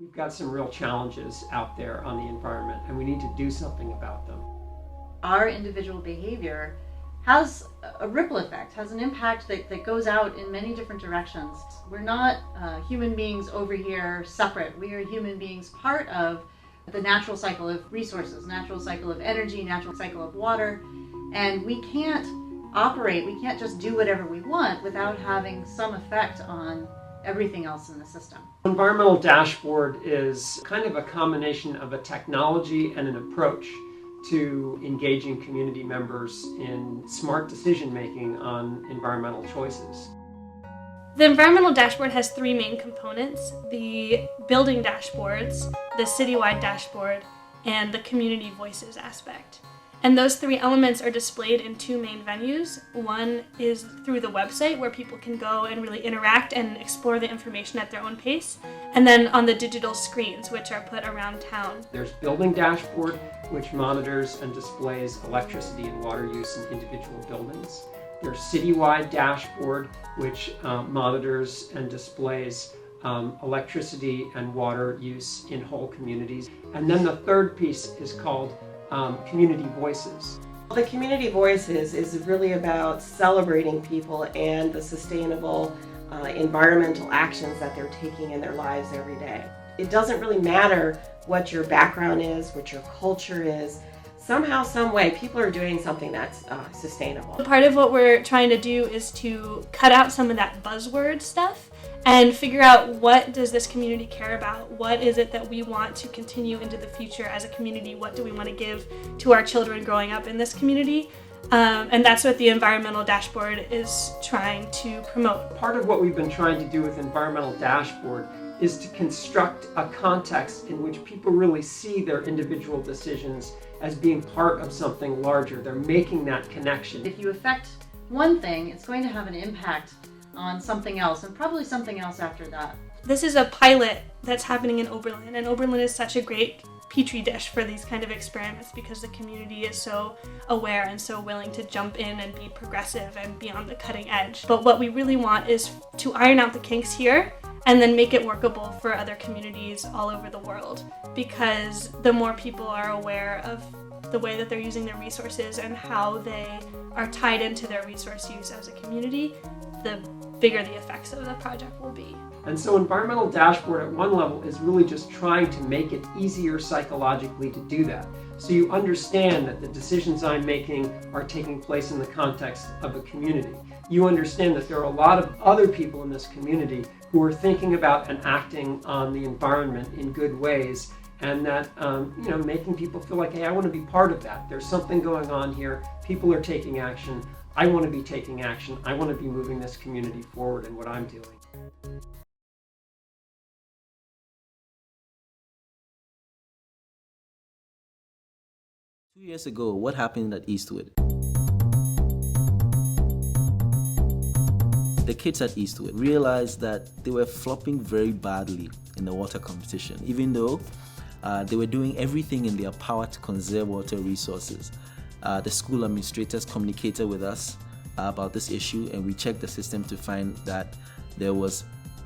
We've got some real challenges out there on the environment, and we need to do something about them. Our individual behavior has a ripple effect, has an impact that goes out in many different directions. We're not human beings over here separate. We are human beings part of the natural cycle of resources, natural cycle of energy, natural cycle of water, and we can't just do whatever we want without having some effect on everything else in the system. Environmental dashboard is kind of a combination of a technology and an approach to engaging community members in smart decision making on environmental choices. The environmental dashboard has three main components: the building dashboards, the citywide dashboard, and the community voices aspect. And those three elements are displayed in two main venues. One is through the website, where people can go and really interact and explore the information at their own pace. And then on the digital screens, which are put around town. There's building dashboard, which monitors and displays electricity and water use in individual buildings. There's citywide dashboard, which monitors and displays electricity and water use in whole communities. And then the third piece is called community voices. The community voices is really about celebrating people and the sustainable environmental actions that they're taking in their lives every day. It doesn't really matter what your background is, what your culture is. Somehow, some way, people are doing something that's sustainable. Part of what we're trying to do is to cut out some of that buzzword stuff and figure out, what does this community care about? What is it that we want to continue into the future as a community? What do we want to give to our children growing up in this community? And that's what the environmental dashboard is trying to promote. Part of what we've been trying to do with environmental dashboard is to construct a context in which people really see their individual decisions as being part of something larger. They're making that connection. If you affect one thing, it's going to have an impact on something else, and probably something else after that. This is a pilot that's happening in Oberlin, and Oberlin is such a great petri dish for these kind of experiments because the community is so aware and so willing to jump in and be progressive and be on the cutting edge. But what we really want is to iron out the kinks here and then make it workable for other communities all over the world, because the more people are aware of the way that they're using their resources and how they are tied into their resource use as a community, the bigger the effects of the project will be. And so environmental dashboard at one level is really just trying to make it easier psychologically to do that. So you understand that the decisions I'm making are taking place in the context of a community. You understand that there are a lot of other people in this community who are thinking about and acting on the environment in good ways, and that making people feel like, hey, I want to be part of that. There's something going on here. People are taking action. I want to be taking action. I want to be moving this community forward in what I'm doing. 2 years ago, what happened at Eastwood? The kids at Eastwood realized that they were flopping very badly in the water competition, even though they were doing everything in their power to conserve water resources. The school administrators communicated with us about this issue, and we checked the system to find that there was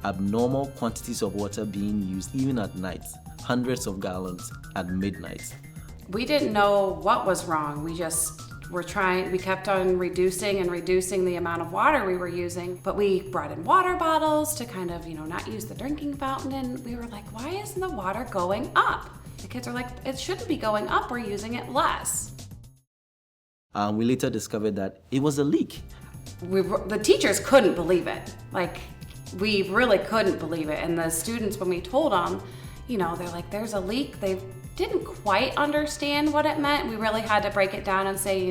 abnormal quantities of water being used even at night, hundreds of gallons at midnight. We didn't know what was wrong. We kept on reducing the amount of water we were using, but we brought in water bottles to kind of, not use the drinking fountain, and we were like, why isn't the water going up? The kids are like, it shouldn't be going up, we're using it less. We later discovered that it was a leak. The teachers couldn't believe it. We really couldn't believe it. And the students, when we told them, they're like, there's a leak. They didn't quite understand what it meant. We really had to break it down and say,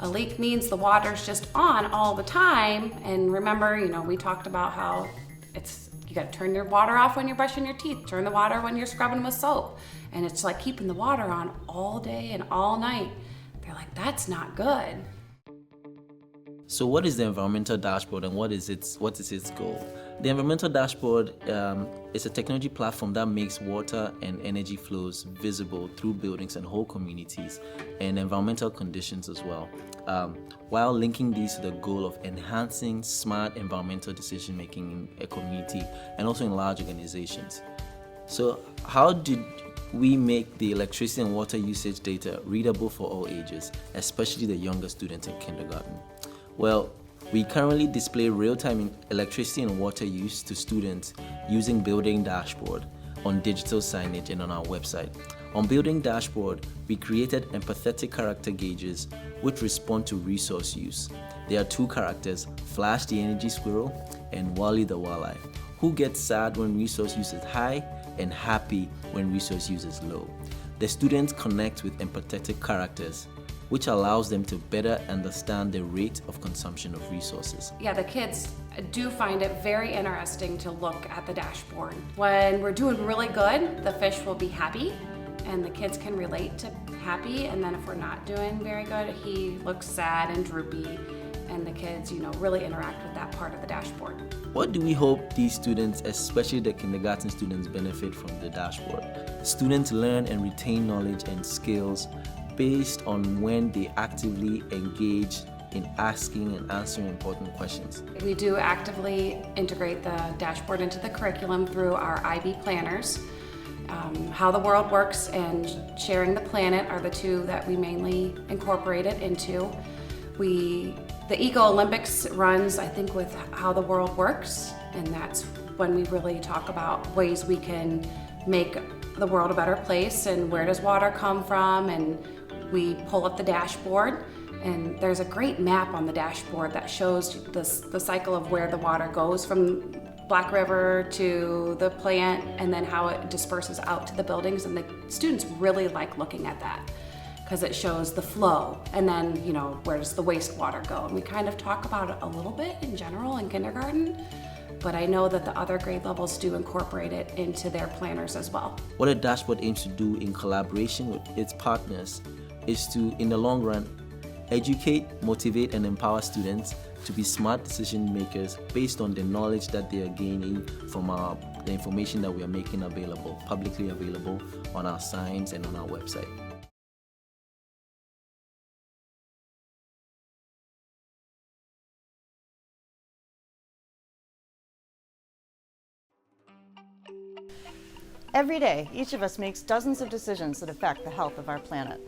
a leak means the water's just on all the time. And remember, we talked about how you gotta turn your water off when you're brushing your teeth, turn the water when you're scrubbing with soap. And it's like keeping the water on all day and all night. They're like, that's not good. So what is the environmental dashboard, and what is its goal? The environmental dashboard is a technology platform that makes water and energy flows visible through buildings and whole communities and environmental conditions as well, while linking these to the goal of enhancing smart environmental decision making in a community and also in large organizations. So, how did we make the electricity and water usage data readable for all ages, especially the younger students in kindergarten? Well, we currently display real-time electricity and water use to students using Building Dashboard on digital signage and on our website. On Building Dashboard, we created empathetic character gauges which respond to resource use. There are two characters, Flash the energy squirrel and Wally the walleye, who get sad when resource use is high and happy when resource use is low. The students connect with empathetic characters, which allows them to better understand the rate of consumption of resources. Yeah, the kids do find it very interesting to look at the dashboard. When we're doing really good, the fish will be happy, and the kids can relate to happy, and then if we're not doing very good, he looks sad and droopy, and the kids, really interact with that part of the dashboard. What do we hope these students, especially the kindergarten students, benefit from the dashboard? Students learn and retain knowledge and skills based on when they actively engage in asking and answering important questions. We do actively integrate the dashboard into the curriculum through our IB planners. How the world works and sharing the planet are the two that we mainly incorporate it into. The Eco Olympics runs, I think, with how the world works, and that's when we really talk about ways we can make the world a better place and where does water come from, and we pull up the dashboard, and there's a great map on the dashboard that shows the cycle of where the water goes from Black River to the plant and then how it disperses out to the buildings, and the students really like looking at that because it shows the flow and then, where does the wastewater go? And we kind of talk about it a little bit in general in kindergarten, but I know that the other grade levels do incorporate it into their planners as well. What a dashboard aims to do in collaboration with its partners is to, in the long run, educate, motivate, and empower students to be smart decision makers based on the knowledge that they are gaining from the information that we are making available, publicly available on our signs and on our website. Every day, each of us makes dozens of decisions that affect the health of our planet.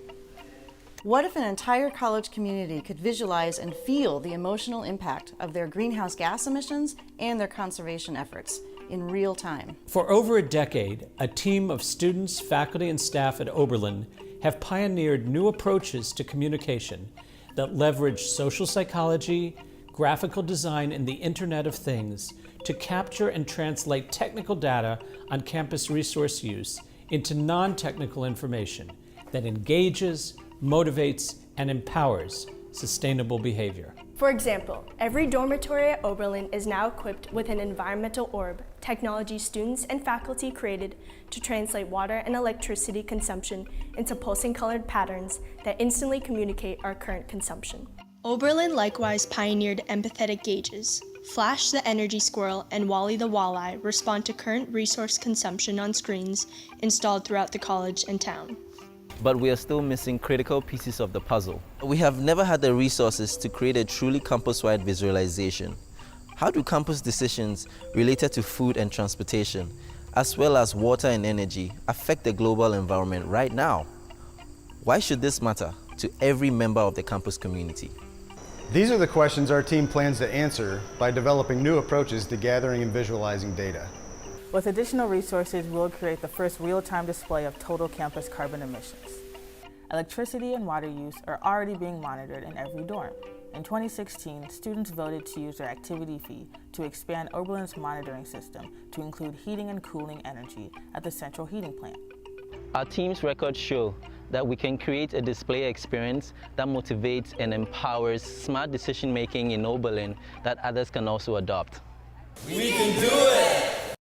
What if an entire college community could visualize and feel the emotional impact of their greenhouse gas emissions and their conservation efforts in real time? For over a decade, a team of students, faculty, and staff at Oberlin have pioneered new approaches to communication that leverage social psychology, graphical design, and the Internet of Things to capture and translate technical data on campus resource use into non-technical information that engages, motivates, and empowers sustainable behavior. For example, every dormitory at Oberlin is now equipped with an environmental orb, technology students and faculty created to translate water and electricity consumption into pulsing colored patterns that instantly communicate our current consumption. Oberlin likewise pioneered empathetic gauges. Flash the energy squirrel and Wally the walleye respond to current resource consumption on screens installed throughout the college and town. But we are still missing critical pieces of the puzzle. We have never had the resources to create a truly campus-wide visualization. How do campus decisions related to food and transportation, as well as water and energy, affect the global environment right now? Why should this matter to every member of the campus community? These are the questions our team plans to answer by developing new approaches to gathering and visualizing data. With additional resources, we'll create the first real-time display of total campus carbon emissions. Electricity and water use are already being monitored in every dorm. In 2016, students voted to use their activity fee to expand Oberlin's monitoring system to include heating and cooling energy at the central heating plant. Our team's records show that we can create a display experience that motivates and empowers smart decision making in Oberlin that others can also adopt. We can do it!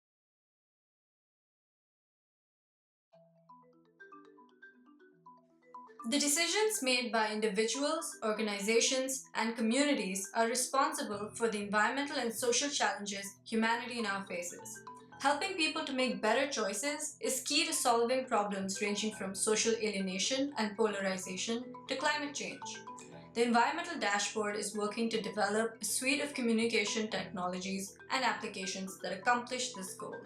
The decisions made by individuals, organizations, and communities are responsible for the environmental and social challenges humanity now faces. Helping people to make better choices is key to solving problems ranging from social alienation and polarization to climate change. The Environmental Dashboard is working to develop a suite of communication technologies and applications that accomplish this goal.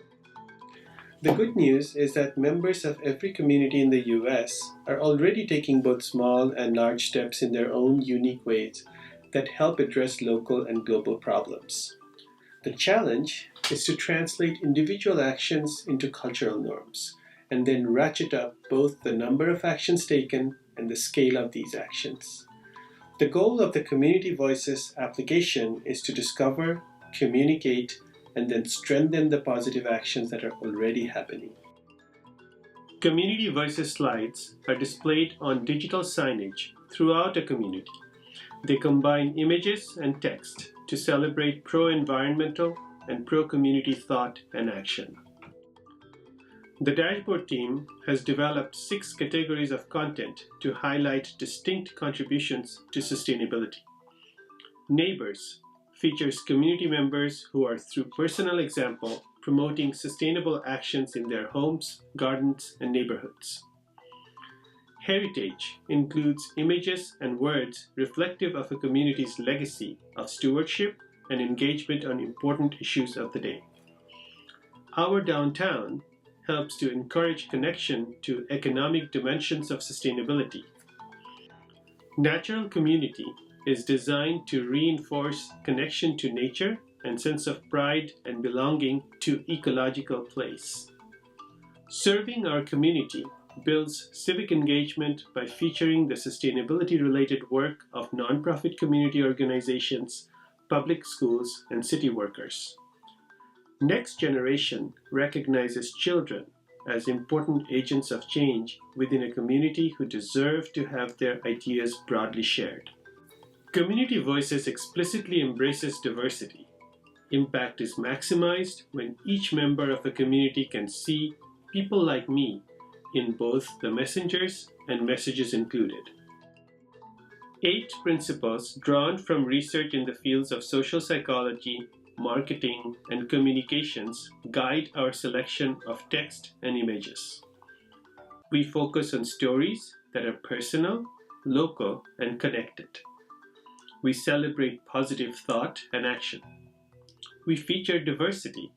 The good news is that members of every community in the US are already taking both small and large steps in their own unique ways that help address local and global problems. The challenge is to translate individual actions into cultural norms, and then ratchet up both the number of actions taken and the scale of these actions. The goal of the Community Voices application is to discover, communicate, and then strengthen the positive actions that are already happening. Community Voices slides are displayed on digital signage throughout a community. They combine images and text to celebrate pro-environmental and pro-community thought and action. The dashboard team has developed 6 categories of content to highlight distinct contributions to sustainability. Neighbors features community members who are, through personal example, promoting sustainable actions in their homes, gardens, and neighborhoods. Heritage includes images and words reflective of a community's legacy of stewardship and engagement on important issues of the day. Our Downtown helps to encourage connection to economic dimensions of sustainability. Natural Community is designed to reinforce connection to nature and sense of pride and belonging to ecological place. Serving our community builds civic engagement by featuring the sustainability-related work of nonprofit community organizations, public schools, and city workers. Next Generation recognizes children as important agents of change within a community who deserve to have their ideas broadly shared. Community Voices explicitly embraces diversity. Impact is maximized when each member of a community can see people like me in both the messengers and messages included. 8 principles drawn from research in the fields of social psychology, marketing, and communications guide our selection of text and images. We focus on stories that are personal, local, and connected. We celebrate positive thought and action. We feature diversity.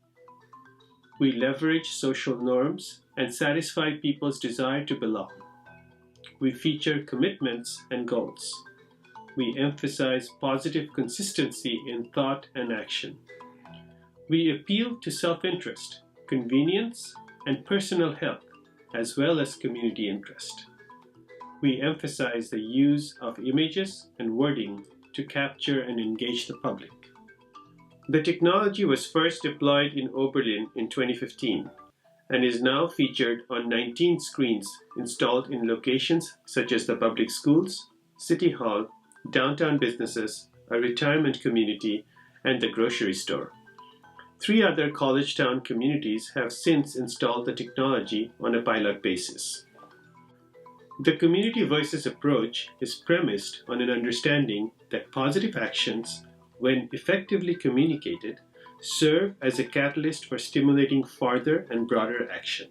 We leverage social norms and satisfy people's desire to belong. We feature commitments and goals. We emphasize positive consistency in thought and action. We appeal to self-interest, convenience, and personal health, as well as community interest. We emphasize the use of images and wording to capture and engage the public. The technology was first deployed in Oberlin in 2015 and is now featured on 19 screens installed in locations such as the public schools, city hall, downtown businesses, a retirement community, and the grocery store. 3 other college town communities have since installed the technology on a pilot basis. The Community Voices approach is premised on an understanding that positive actions, when effectively communicated, serve as a catalyst for stimulating farther and broader action.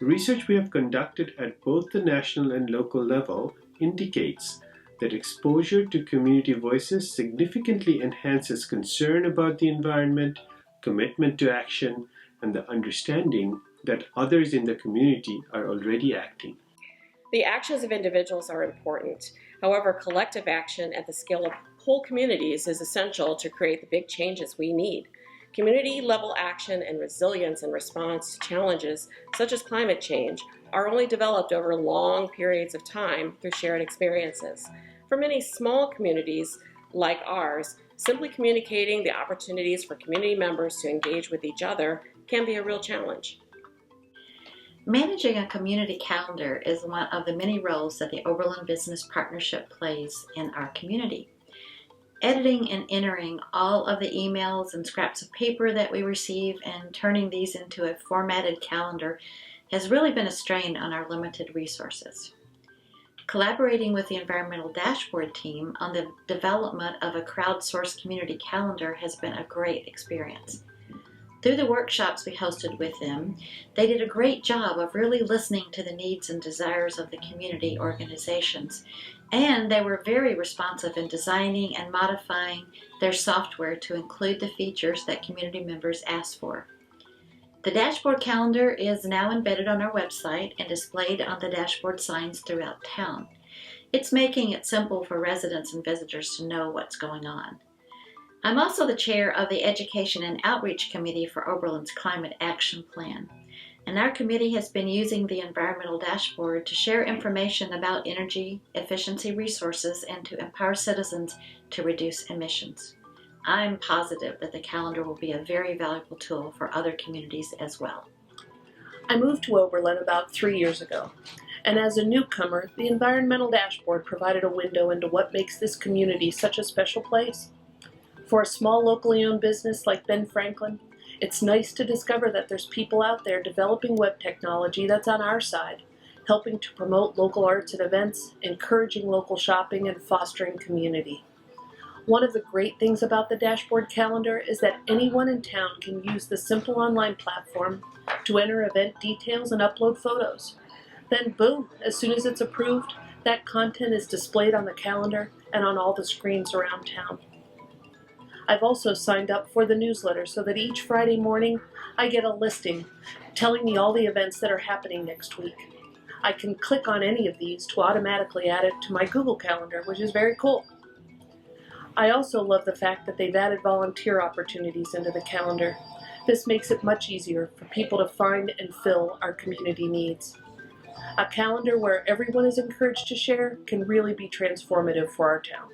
Research we have conducted at both the national and local level indicates that exposure to community voices significantly enhances concern about the environment, commitment to action, and the understanding that others in the community are already acting. The actions of individuals are important. However, collective action at the scale of whole communities is essential to create the big changes we need. Community-level action and resilience in response to challenges such as climate change are only developed over long periods of time through shared experiences. For many small communities like ours, simply communicating the opportunities for community members to engage with each other can be a real challenge. Managing a community calendar is one of the many roles that the Oberlin Business Partnership plays in our community. Editing and entering all of the emails and scraps of paper that we receive and turning these into a formatted calendar has really been a strain on our limited resources. Collaborating with the Environmental Dashboard team on the development of a crowdsourced community calendar has been a great experience. Through the workshops we hosted with them, they did a great job of really listening to the needs and desires of the community organizations, and they were very responsive in designing and modifying their software to include the features that community members asked for. The dashboard calendar is now embedded on our website and displayed on the dashboard signs throughout town. It's making it simple for residents and visitors to know what's going on. I'm also the chair of the Education and Outreach Committee for Oberlin's Climate Action Plan. And our committee has been using the environmental dashboard to share information about energy efficiency resources and to empower citizens to reduce emissions. I'm positive that the calendar will be a very valuable tool for other communities as well. I moved to Oberlin about 3 years ago, and as a newcomer, the environmental dashboard provided a window into what makes this community such a special place. For a small locally owned business like Ben Franklin, it's nice to discover that there's people out there developing web technology that's on our side, helping to promote local arts and events, encouraging local shopping, and fostering community. One of the great things about the dashboard calendar is that anyone in town can use the simple online platform to enter event details and upload photos. Then boom, as soon as it's approved, that content is displayed on the calendar and on all the screens around town. I've also signed up for the newsletter so that each Friday morning I get a listing telling me all the events that are happening next week. I can click on any of these to automatically add it to my Google Calendar, which is very cool. I also love the fact that they've added volunteer opportunities into the calendar. This makes it much easier for people to find and fill our community needs. A calendar where everyone is encouraged to share can really be transformative for our town.